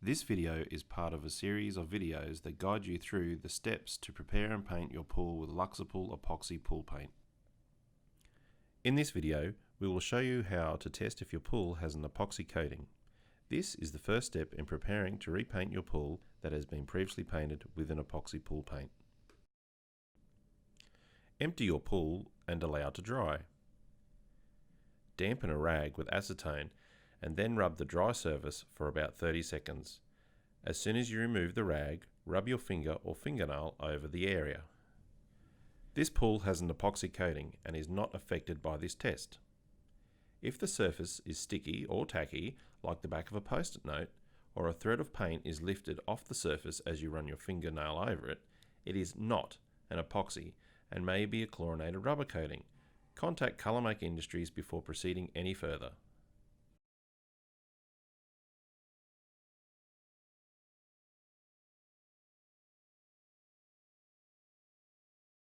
This video is part of a series of videos that guide you through the steps to prepare and paint your pool with LUXAPOOL epoxy pool paint. In this video, we will show you how to test if your pool has an epoxy coating. This is the first step in preparing to repaint your pool that has been previously painted with an epoxy pool paint. Empty your pool and allow to dry. Dampen a rag with acetone and then rub the dry surface for about 30 seconds. As soon as you remove the rag, rub your finger or fingernail over the area. This pool has an epoxy coating and is not affected by this test. If the surface is sticky or tacky, like the back of a post-it note, or a thread of paint is lifted off the surface as you run your fingernail over it, it is not an epoxy and may be a chlorinated rubber coating. Contact Colourmake Industries before proceeding any further.